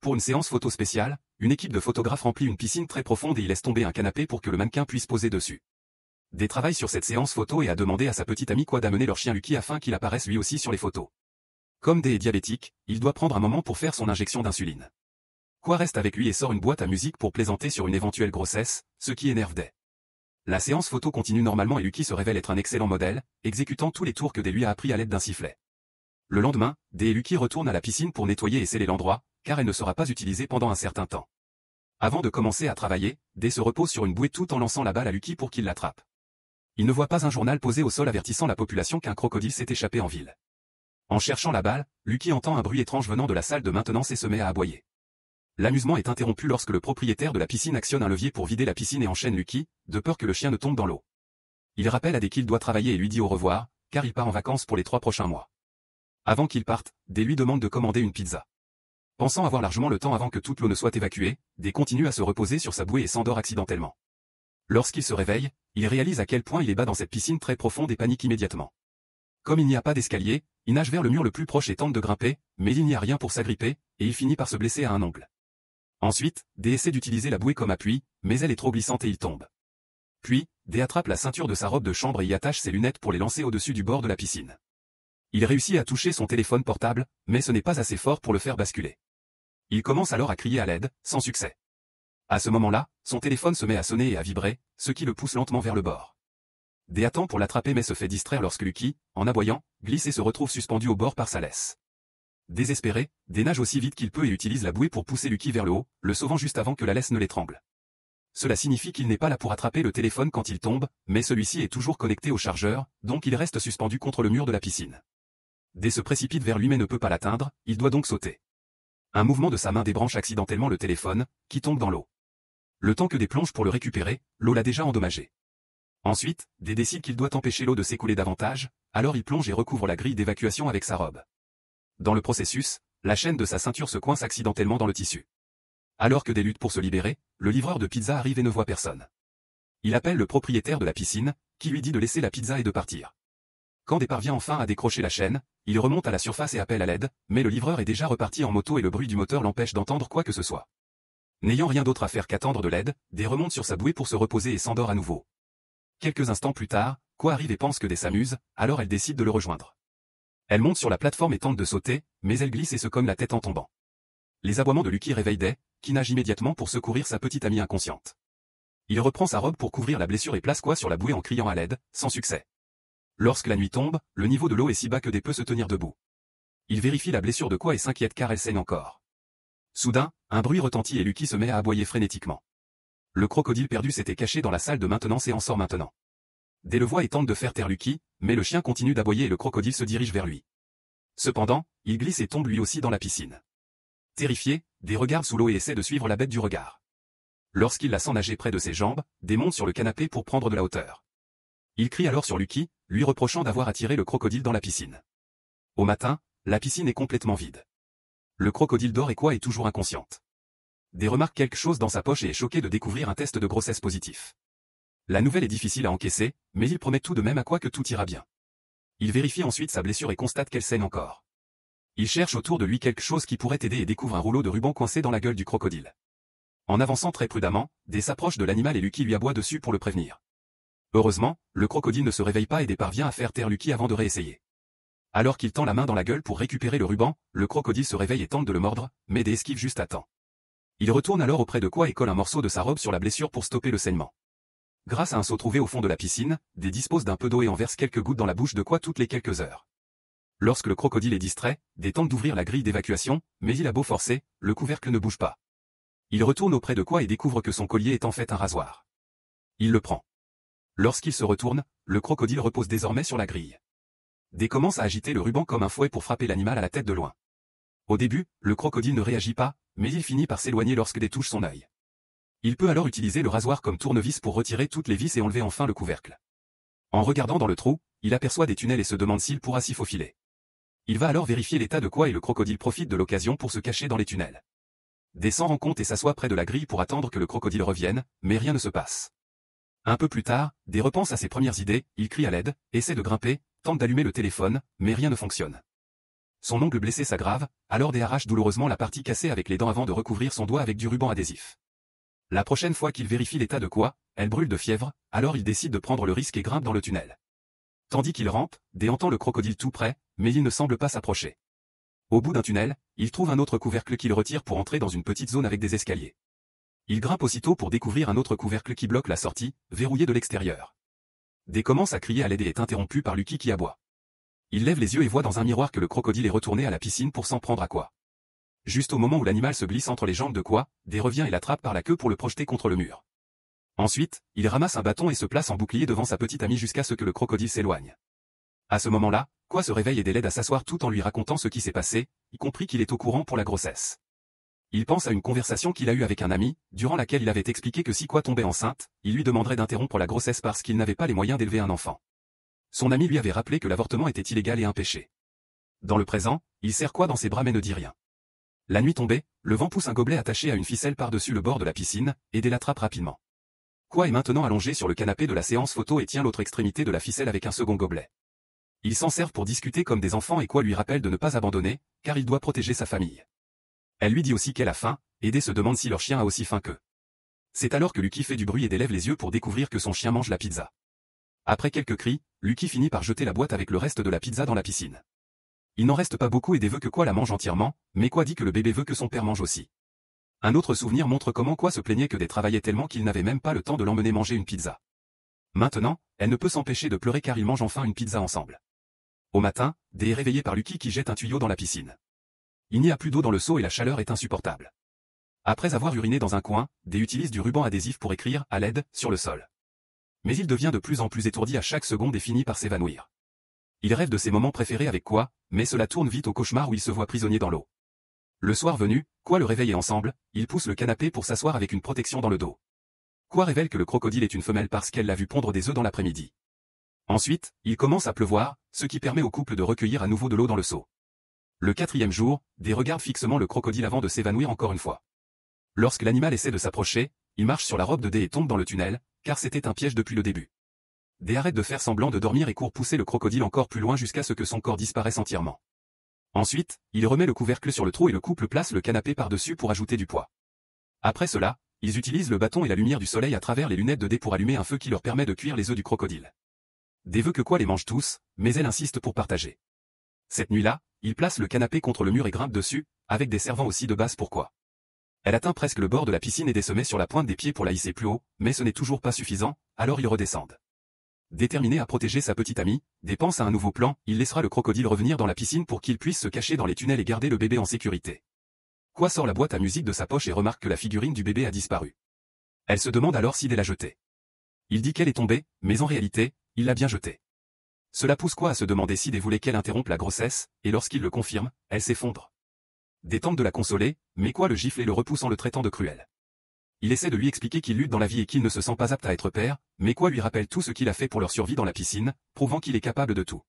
Pour une séance photo spéciale, une équipe de photographes remplit une piscine très profonde et y laisse tomber un canapé pour que le mannequin puisse poser dessus. Des travaille sur cette séance photo et a demandé à sa petite amie Quoi d'amener leur chien Lucky afin qu'il apparaisse lui aussi sur les photos. Comme Day est diabétique, il doit prendre un moment pour faire son injection d'insuline. Quoi reste avec lui et sort une boîte à musique pour plaisanter sur une éventuelle grossesse, ce qui énerve Day. La séance photo continue normalement et Lucky se révèle être un excellent modèle, exécutant tous les tours que Day lui a appris à l'aide d'un sifflet. Le lendemain, Day et Lucky retournent à la piscine pour nettoyer et sceller l'endroit, car elle ne sera pas utilisée pendant un certain temps. Avant de commencer à travailler, Day se repose sur une bouée tout en lançant la balle à Lucky pour qu'il l'attrape. Il ne voit pas un journal posé au sol avertissant la population qu'un crocodile s'est échappé en ville. En cherchant la balle, Lucky entend un bruit étrange venant de la salle de maintenance et se met à aboyer. L'amusement est interrompu lorsque le propriétaire de la piscine actionne un levier pour vider la piscine et enchaîne Lucky, de peur que le chien ne tombe dans l'eau. Il rappelle à Day qu'il doit travailler et lui dit au revoir, car il part en vacances pour les 3 prochains mois. Avant qu'il parte, Day lui demande de commander une pizza. Pensant avoir largement le temps avant que toute l'eau ne soit évacuée, Day continue à se reposer sur sa bouée et s'endort accidentellement. Lorsqu'il se réveille, il réalise à quel point il est bas dans cette piscine très profonde et panique immédiatement. Comme il n'y a pas d'escalier, il nage vers le mur le plus proche et tente de grimper, mais il n'y a rien pour s'agripper, et il finit par se blesser à un ongle. Ensuite, Day essaie d'utiliser la bouée comme appui, mais elle est trop glissante et il tombe. Puis, Day attrape la ceinture de sa robe de chambre et y attache ses lunettes pour les lancer au-dessus du bord de la piscine. Il réussit à toucher son téléphone portable, mais ce n'est pas assez fort pour le faire basculer. Il commence alors à crier à l'aide, sans succès. À ce moment-là, son téléphone se met à sonner et à vibrer, ce qui le pousse lentement vers le bord. Day attend pour l'attraper mais se fait distraire lorsque Lucky, en aboyant, glisse et se retrouve suspendu au bord par sa laisse. Désespéré, Day nage aussi vite qu'il peut et utilise la bouée pour pousser Lucky vers le haut, le sauvant juste avant que la laisse ne l'étrangle. Cela signifie qu'il n'est pas là pour attraper le téléphone quand il tombe, mais celui-ci est toujours connecté au chargeur, donc il reste suspendu contre le mur de la piscine. Day se précipite vers lui mais ne peut pas l'atteindre, il doit donc sauter. Un mouvement de sa main débranche accidentellement le téléphone, qui tombe dans l'eau. Le temps que Day plonge pour le récupérer, l'eau l'a déjà endommagé. Ensuite, Day décide qu'il doit empêcher l'eau de s'écouler davantage, alors il plonge et recouvre la grille d'évacuation avec sa robe. Dans le processus, la chaîne de sa ceinture se coince accidentellement dans le tissu. Alors que Day lutte pour se libérer, le livreur de pizza arrive et ne voit personne. Il appelle le propriétaire de la piscine, qui lui dit de laisser la pizza et de partir. Quand Day parvient enfin à décrocher la chaîne, il remonte à la surface et appelle à l'aide, mais le livreur est déjà reparti en moto et le bruit du moteur l'empêche d'entendre quoi que ce soit. N'ayant rien d'autre à faire qu'attendre de l'aide, Day remonte sur sa bouée pour se reposer et s'endort à nouveau. Quelques instants plus tard, Quoi arrive et pense que Day s'amuse, alors elle décide de le rejoindre. Elle monte sur la plateforme et tente de sauter, mais elle glisse et se cogne la tête en tombant. Les aboiements de Lucky réveillent Day, qui nage immédiatement pour secourir sa petite amie inconsciente. Il reprend sa robe pour couvrir la blessure et place Quoi sur la bouée en criant à l'aide, sans succès. Lorsque la nuit tombe, le niveau de l'eau est si bas que Day peut se tenir debout. Il vérifie la blessure de Quoi et s'inquiète car elle saigne encore. Soudain, un bruit retentit et Lucky se met à aboyer frénétiquement. Le crocodile perdu s'était caché dans la salle de maintenance et en sort maintenant. Day le voit et tente de faire taire Lucky, mais le chien continue d'aboyer et le crocodile se dirige vers lui. Cependant, il glisse et tombe lui aussi dans la piscine. Terrifié, Day regarde sous l'eau et essaie de suivre la bête du regard. Lorsqu'il la sent nager près de ses jambes, Day monte sur le canapé pour prendre de la hauteur. Il crie alors sur Lucky, lui reprochant d'avoir attiré le crocodile dans la piscine. Au matin, la piscine est complètement vide. Le crocodile dort et Quoi est toujours inconsciente. Day remarque quelque chose dans sa poche et est choqué de découvrir un test de grossesse positif. La nouvelle est difficile à encaisser, mais il promet tout de même à Quoi que tout ira bien. Il vérifie ensuite sa blessure et constate qu'elle saigne encore. Il cherche autour de lui quelque chose qui pourrait aider et découvre un rouleau de ruban coincé dans la gueule du crocodile. En avançant très prudemment, Day s'approche de l'animal et Lucky lui aboie dessus pour le prévenir. Heureusement, le crocodile ne se réveille pas et Day parvient à faire taire Lucky avant de réessayer. Alors qu'il tend la main dans la gueule pour récupérer le ruban, le crocodile se réveille et tente de le mordre, mais Day esquive juste à temps. Il retourne alors auprès de Quoi et colle un morceau de sa robe sur la blessure pour stopper le saignement. Grâce à un seau trouvé au fond de la piscine, Day dispose d'un peu d'eau et en verse quelques gouttes dans la bouche de Quoi toutes les quelques heures. Lorsque le crocodile est distrait, Day tente d'ouvrir la grille d'évacuation, mais il a beau forcer, le couvercle ne bouge pas. Il retourne auprès de Quoi et découvre que son collier est en fait un rasoir. Il le prend. Lorsqu'il se retourne, le crocodile repose désormais sur la grille. Day commence à agiter le ruban comme un fouet pour frapper l'animal à la tête de loin. Au début, le crocodile ne réagit pas, mais il finit par s'éloigner lorsque Day touche son œil. Il peut alors utiliser le rasoir comme tournevis pour retirer toutes les vis et enlever enfin le couvercle. En regardant dans le trou, il aperçoit des tunnels et se demande s'il pourra s'y faufiler. Il va alors vérifier l'état de Quoi et le crocodile profite de l'occasion pour se cacher dans les tunnels. Day s'en rend compte et s'assoit près de la grille pour attendre que le crocodile revienne, mais rien ne se passe. Un peu plus tard, Day repense à ses premières idées, il crie à l'aide, essaie de grimper, tente d'allumer le téléphone, mais rien ne fonctionne. son ongle blessé s'aggrave, alors Dé arrache douloureusement la partie cassée avec les dents avant de recouvrir son doigt avec du ruban adhésif. La prochaine fois qu'il vérifie l'état de quoi, elle brûle de fièvre, alors il décide de prendre le risque et grimpe dans le tunnel. Tandis qu'il rampe, Dé entend le crocodile tout près, mais il ne semble pas s'approcher. Au bout d'un tunnel, il trouve un autre couvercle qu'il retire pour entrer dans une petite zone avec des escaliers. Il grimpe aussitôt pour découvrir un autre couvercle qui bloque la sortie, verrouillé de l'extérieur. Dé commence à crier à l'aide et est interrompu par Lucky qui aboie. Il lève les yeux et voit dans un miroir que le crocodile est retourné à la piscine pour s'en prendre à quoi. Juste au moment où l'animal se glisse entre les jambes de quoi, Dé revient et l'attrape par la queue pour le projeter contre le mur. Ensuite, il ramasse un bâton et se place en bouclier devant sa petite amie jusqu'à ce que le crocodile s'éloigne. À ce moment-là, quoi se réveille et Dé l'aide à s'asseoir tout en lui racontant ce qui s'est passé, y compris qu'il est au courant pour la grossesse. Il pense à une conversation qu'il a eue avec un ami, durant laquelle il avait expliqué que si quoi tombait enceinte, il lui demanderait d'interrompre la grossesse parce qu'il n'avait pas les moyens d'élever un enfant. Son ami lui avait rappelé que l'avortement était illégal et un péché. Dans le présent, il serre quoi dans ses bras mais ne dit rien. La nuit tombée, le vent pousse un gobelet attaché à une ficelle par-dessus le bord de la piscine, et Dé l'attrape rapidement. Quoi est maintenant allongé sur le canapé de la séance photo et tient l'autre extrémité de la ficelle avec un second gobelet. Ils s'en servent pour discuter comme des enfants et quoi lui rappelle de ne pas abandonner, car il doit protéger sa famille. Elle lui dit aussi qu'elle a faim, et Dé se demande si leur chien a aussi faim qu'eux. C'est alors que Lucky fait du bruit et Dé lève les yeux pour découvrir que son chien mange la pizza. Après quelques cris, Lucky finit par jeter la boîte avec le reste de la pizza dans la piscine. Il n'en reste pas beaucoup et Dé veut que quoi la mange entièrement, mais quoi dit que le bébé veut que son père mange aussi. Un autre souvenir montre comment quoi se plaignait que Dé travaillait tellement qu'il n'avait même pas le temps de l'emmener manger une pizza. Maintenant, elle ne peut s'empêcher de pleurer car ils mangent enfin une pizza ensemble. Au matin, Dé est réveillé par Lucky qui jette un tuyau dans la piscine. Il n'y a plus d'eau dans le seau et la chaleur est insupportable. Après avoir uriné dans un coin, Dé utilise du ruban adhésif pour écrire « à l'aide » sur le sol. Mais il devient de plus en plus étourdi à chaque seconde et finit par s'évanouir. Il rêve de ses moments préférés avec quoi, mais cela tourne vite au cauchemar où il se voit prisonnier dans l'eau. Le soir venu, quoi le réveille et ensemble, ils poussent le canapé pour s'asseoir avec une protection dans le dos. Quoi révèle que le crocodile est une femelle parce qu'elle l'a vu pondre des œufs dans l'après-midi. Ensuite, il commence à pleuvoir, ce qui permet au couple de recueillir à nouveau de l'eau dans le seau. Le 4e jour, Dé regarde fixement le crocodile avant de s'évanouir encore une fois. Lorsque l'animal essaie de s'approcher, il marche sur la robe de Dé et tombe dans le tunnel, car c'était un piège depuis le début. Dé arrête de faire semblant de dormir et court pousser le crocodile encore plus loin jusqu'à ce que son corps disparaisse entièrement. Ensuite, il remet le couvercle sur le trou et le couple place le canapé par-dessus pour ajouter du poids. Après cela, ils utilisent le bâton et la lumière du soleil à travers les lunettes de Dé pour allumer un feu qui leur permet de cuire les œufs du crocodile. Dé veut que quoi les mange tous, mais elle insiste pour partager. Cette nuit-là, il place le canapé contre le mur et grimpe dessus, avec des servants aussi de base pour quoi. Elle atteint presque le bord de la piscine et Dé se met sur la pointe des pieds pour la hisser plus haut, mais ce n'est toujours pas suffisant, alors ils redescendent. Déterminé à protéger sa petite amie, Dé pense à un nouveau plan, il laissera le crocodile revenir dans la piscine pour qu'il puisse se cacher dans les tunnels et garder le bébé en sécurité. Quoi sort la boîte à musique de sa poche et remarque que la figurine du bébé a disparu. Elle se demande alors si Dé l'a jetée. Il dit qu'elle est tombée, mais en réalité, il l'a bien jetée. Cela pousse quoi à se demander si Dé voulait qu'elle interrompe la grossesse, et lorsqu'il le confirme, elle s'effondre. Dé tente de la consoler, mais quoi le gifle et le repousse en le traitant de cruel. Il essaie de lui expliquer qu'il lutte dans la vie et qu'il ne se sent pas apte à être père, mais quoi lui rappelle tout ce qu'il a fait pour leur survie dans la piscine, prouvant qu'il est capable de tout.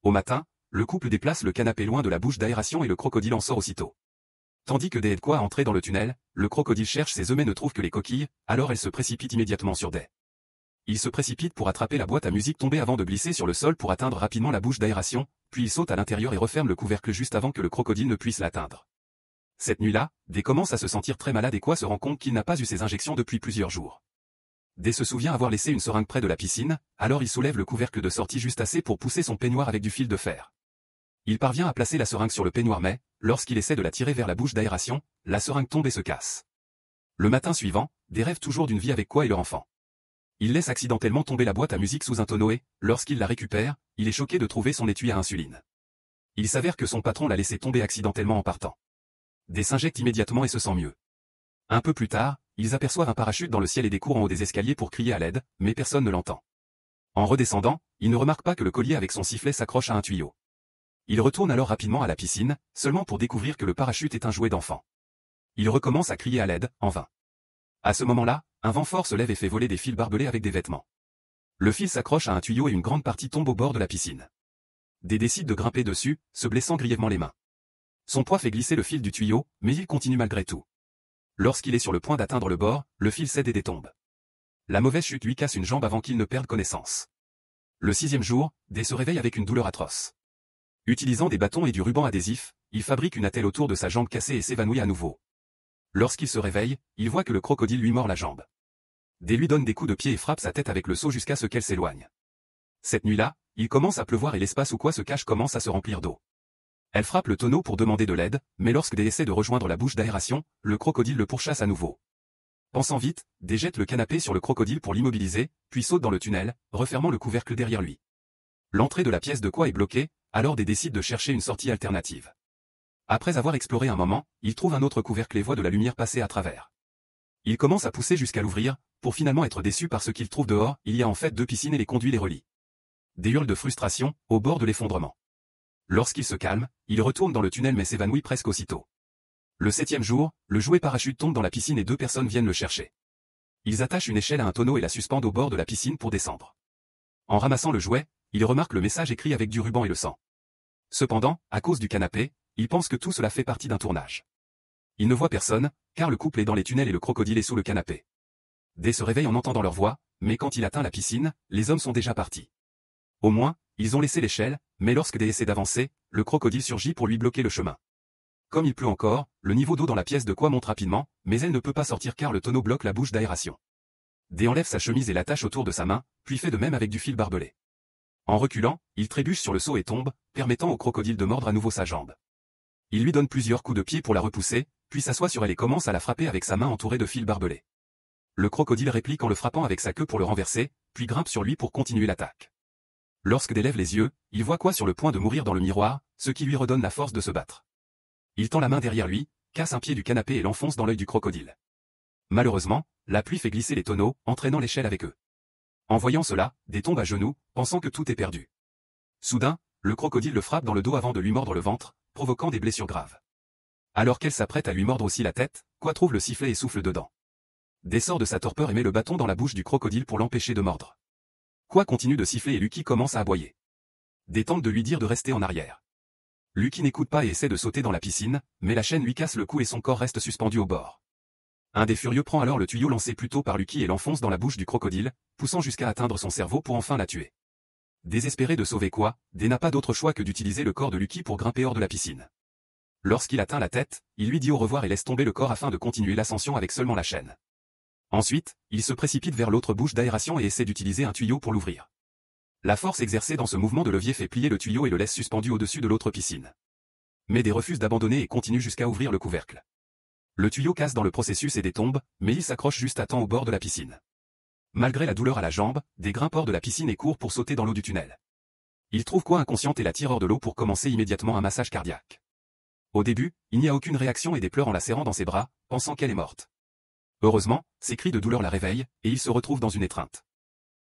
Au matin, le couple déplace le canapé loin de la bouche d'aération et le crocodile en sort aussitôt. Tandis que Dé aide quoi à entrer dans le tunnel, le crocodile cherche ses œufs mais ne trouve que les coquilles, alors elle se précipite immédiatement sur Dé. Il se précipite pour attraper la boîte à musique tombée avant de glisser sur le sol pour atteindre rapidement la bouche d'aération, puis il saute à l'intérieur et referme le couvercle juste avant que le crocodile ne puisse l'atteindre. Cette nuit-là, Dé commence à se sentir très malade et quoi se rend compte qu'il n'a pas eu ses injections depuis plusieurs jours. Dé se souvient avoir laissé une seringue près de la piscine, alors il soulève le couvercle de sortie juste assez pour pousser son peignoir avec du fil de fer. Il parvient à placer la seringue sur le peignoir mais, lorsqu'il essaie de la tirer vers la bouche d'aération, la seringue tombe et se casse. Le matin suivant, Dé rêve toujours d'une vie avec quoi et leur enfant. Il laisse accidentellement tomber la boîte à musique sous un tonneau et, lorsqu'il la récupère, il est choqué de trouver son étui à insuline. Il s'avère que son patron l'a laissé tomber accidentellement en partant. Dé s'injecte immédiatement et se sent mieux. Un peu plus tard, ils aperçoivent un parachute dans le ciel et des cours en haut des escaliers pour crier à l'aide, mais personne ne l'entend. En redescendant, ils ne remarquent pas que le collier avec son sifflet s'accroche à un tuyau. Ils retournent alors rapidement à la piscine, seulement pour découvrir que le parachute est un jouet d'enfant. Ils recommencent à crier à l'aide, en vain. À ce moment-là, un vent fort se lève et fait voler des fils barbelés avec des vêtements. Le fil s'accroche à un tuyau et une grande partie tombe au bord de la piscine. Dé décide de grimper dessus, se blessant grièvement les mains. Son poids fait glisser le fil du tuyau, mais il continue malgré tout. Lorsqu'il est sur le point d'atteindre le bord, le fil cède et détombe. La mauvaise chute lui casse une jambe avant qu'il ne perde connaissance. Le 6e jour, Dé se réveille avec une douleur atroce. Utilisant des bâtons et du ruban adhésif, il fabrique une attelle autour de sa jambe cassée et s'évanouit à nouveau. Lorsqu'il se réveille, il voit que le crocodile lui mord la jambe. Dé lui donne des coups de pied et frappe sa tête avec le seau jusqu'à ce qu'elle s'éloigne. Cette nuit-là, il commence à pleuvoir et l'espace où quoi se cache commence à se remplir d'eau. Elle frappe le tonneau pour demander de l'aide, mais lorsque Dé essaie de rejoindre la bouche d'aération, le crocodile le pourchasse à nouveau. Pensant vite, Dé jette le canapé sur le crocodile pour l'immobiliser, puis saute dans le tunnel, refermant le couvercle derrière lui. L'entrée de la pièce de quoi est bloquée, alors Dé décide de chercher une sortie alternative. Après avoir exploré un moment, il trouve un autre couvercle et voit de la lumière passer à travers. Il commence à pousser jusqu'à l'ouvrir, pour finalement être déçu par ce qu'il trouve dehors, il y a en fait 2 piscines et les conduits les relient. Des hurles de frustration, au bord de l'effondrement. Lorsqu'il se calme, il retourne dans le tunnel mais s'évanouit presque aussitôt. Le 7e jour, le jouet parachute tombe dans la piscine et 2 personnes viennent le chercher. Ils attachent une échelle à un tonneau et la suspendent au bord de la piscine pour descendre. En ramassant le jouet, il remarque le message écrit avec du ruban et le sang. Cependant, à cause du canapé, il pense que tout cela fait partie d'un tournage. Il ne voit personne, car le couple est dans les tunnels et le crocodile est sous le canapé. Dé se réveille en entendant leur voix, mais quand il atteint la piscine, les hommes sont déjà partis. Au moins, ils ont laissé l'échelle, mais lorsque Dé essaie d'avancer, le crocodile surgit pour lui bloquer le chemin. Comme il pleut encore, le niveau d'eau dans la pièce de quoi monte rapidement, mais elle ne peut pas sortir car le tonneau bloque la bouche d'aération. Dé enlève sa chemise et l'attache autour de sa main, puis fait de même avec du fil barbelé. En reculant, il trébuche sur le seau et tombe, permettant au crocodile de mordre à nouveau sa jambe. Il lui donne plusieurs coups de pied pour la repousser, puis s'assoit sur elle et commence à la frapper avec sa main entourée de fil barbelé. Le crocodile réplique en le frappant avec sa queue pour le renverser, puis grimpe sur lui pour continuer l'attaque. Lorsque Dé lève les yeux, il voit quoi sur le point de mourir dans le miroir, ce qui lui redonne la force de se battre. Il tend la main derrière lui, casse un pied du canapé et l'enfonce dans l'œil du crocodile. Malheureusement, la pluie fait glisser les tonneaux, entraînant l'échelle avec eux. En voyant cela, Dé tombe à genoux, pensant que tout est perdu. Soudain, le crocodile le frappe dans le dos avant de lui mordre le ventre, provoquant des blessures graves. Alors qu'elle s'apprête à lui mordre aussi la tête, quoi trouve le sifflet et souffle dedans. Dé sort de sa torpeur et met le bâton dans la bouche du crocodile pour l'empêcher de mordre. Quoi continue de siffler et Lucky commence à aboyer. Dé tente de lui dire de rester en arrière. Lucky n'écoute pas et essaie de sauter dans la piscine, mais la chaîne lui casse le cou et son corps reste suspendu au bord. Un des furieux prend alors le tuyau lancé plus tôt par Lucky et l'enfonce dans la bouche du crocodile, poussant jusqu'à atteindre son cerveau pour enfin la tuer. Désespéré de sauver quoi, Dé n'a pas d'autre choix que d'utiliser le corps de Lucky pour grimper hors de la piscine. Lorsqu'il atteint la tête, il lui dit au revoir et laisse tomber le corps afin de continuer l'ascension avec seulement la chaîne. Ensuite, il se précipite vers l'autre bouche d'aération et essaie d'utiliser un tuyau pour l'ouvrir. La force exercée dans ce mouvement de levier fait plier le tuyau et le laisse suspendu au-dessus de l'autre piscine. Mais Dé refuse d'abandonner et continue jusqu'à ouvrir le couvercle. Le tuyau casse dans le processus et Dé tombe, mais il s'accroche juste à temps au bord de la piscine. Malgré la douleur à la jambe, Dé grimpe hors de la piscine et court pour sauter dans l'eau du tunnel. Il trouve quoi inconsciente et la tire hors de l'eau pour commencer immédiatement un massage cardiaque. Au début, il n'y a aucune réaction et Dé pleure en la serrant dans ses bras, pensant qu'elle est morte. Heureusement, ses cris de douleur la réveillent, et il se retrouve dans une étreinte.